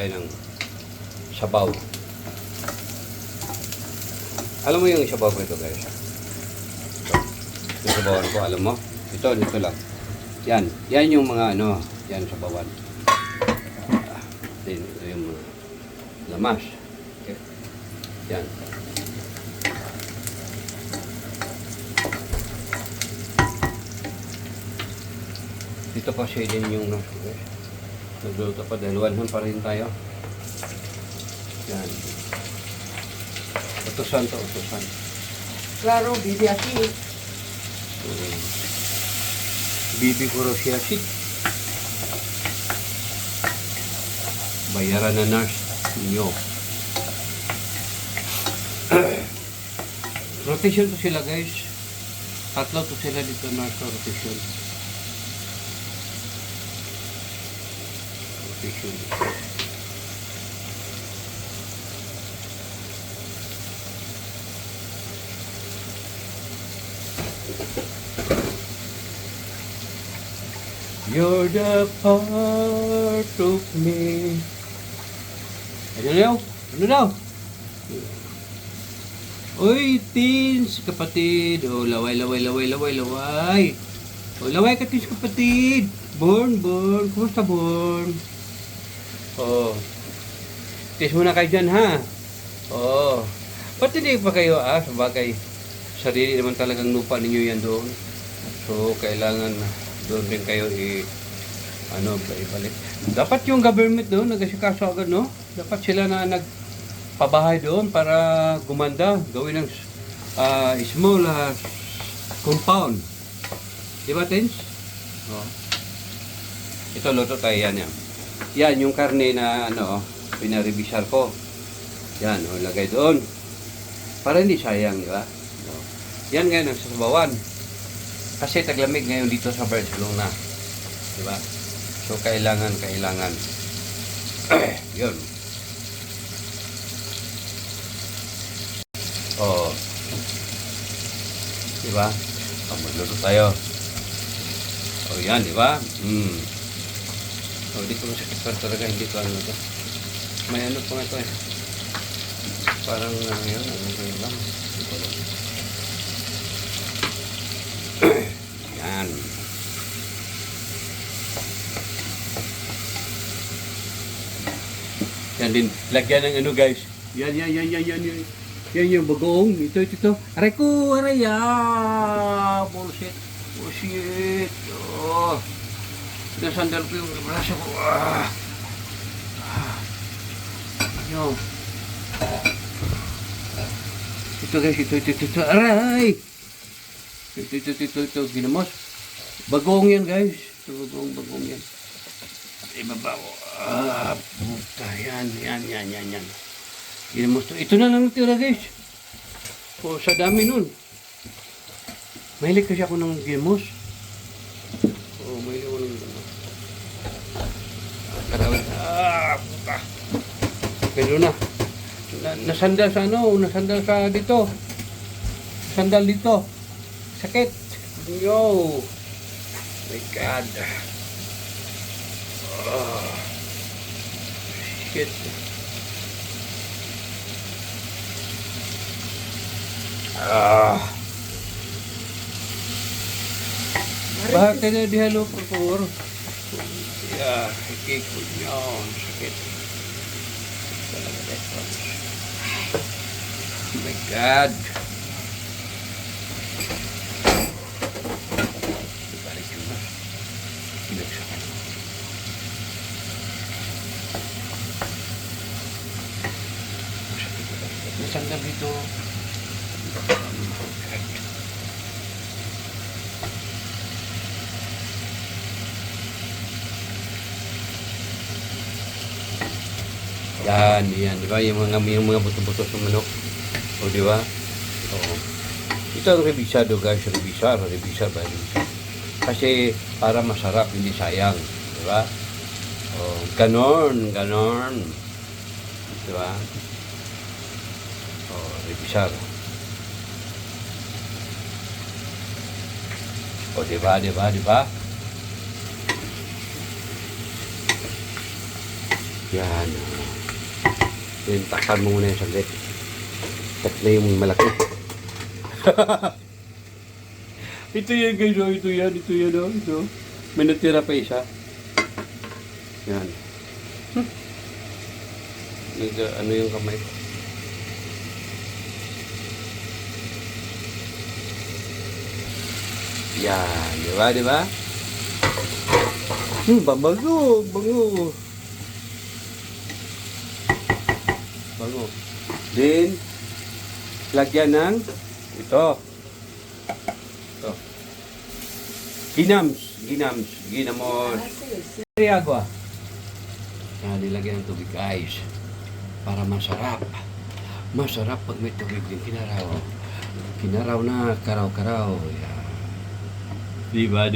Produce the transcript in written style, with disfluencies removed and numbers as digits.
tayo ng sabaw. Alam mo yung sabaw ko ito, guys? Yung sabawan ko, alam mo? Ito lang. Yan yung mga ano, yan sabawan. Then, ito yung mga lamas. Okay. Yan. Dito kasi din yung nagluto pa, dalawanhan pa rin tayo. Yan. Utusan. Claro, bibi asi. Bibi ko raw siya sit. Bayaran na nurse ninyo. Rotation to sila, guys. Tatlo to sila dito nurse rotation. You're the part of me. Ano daw? Uy, teens, kapatid. Oh, laway. Oh, laway ka, teens, kapatid. Born. Kumusta, Born? Oh. Teens muna kayo dyan, ha? Oh. Ba't hindi pa kayo, sabagay. Sarili naman talagang lupa ninyo yan doon. So, kailangan doon din kayo ibalik. Dapat yung government doon, nag-asikaso agad, no? Dapat sila na nagpabahay doon para gumanda, gawin ng small compound. Di ba, Tens? Oh. Ito, luto tayo yan. Yan, yung karne na pinarebisar ko. Yan, lagay doon. Para hindi sayang, di ba? Oh. Yan ngayon ang sasabawan. Kasi taglamig ngayon dito sa Barcelona. Di ba? So, kailangan. Yun. Oh. Di ba? Magluto tayo. Oh, yan, di ba? Oh, di ko masakit pa talaga. Hindi ko to. May pa nga ito Parang yun. Lang. Yan. Yan din. Lagyan ng guys. Yan. Yan yung bagoong. Ito. Aray ko. Bullshit. Oh. Nasandal ko yung braso ko. Yo. Ito guys. Ito. Aray! Ito, ginamos. Bagong yan, guys. Ito, bagong yan. Ibabaw. Puta. Yan. Ginamos to. Ito na lang natira, guys. O, sa dami nun. Mahilig kasi ako ng ginamos. O, mahilig ako ng ginamos. Karawin. Puta. Pero na. Nasandal sa dito. Sandal dito. Sakit. Yo. My God. Oh. Shit. Bakit na dihalo, por favor? Yeah, hikik ko nyo. Sakit. Talaga dito. Oh my God. Sandal dito. Yan, di ba? Yung mga buto-buto sa manok. O, di ba? Oo. Ito ang revisado, guys. Revisar ba? Kasi para masarap, hindi sayang. Di ba? O, ganon. Di ba? Revisar. O, di ba? Yan. Then, takpan mo muna yung saglit. Tak na yung malaki. Ito yan guys, oh. Ito yan, oh. Ito. May natira pa isa. Yan. Ano yung kamay ko? Yan, di ba, di ba? Bango, bango. Bango. Then, lagyan ng ito. Ito. Ginamos. Agua. Yan, nilagyan ng tubig guys. Para masarap. Masarap pag may tubig din kinaraw. Kinaraw na karaw-karaw. Yan. Diba?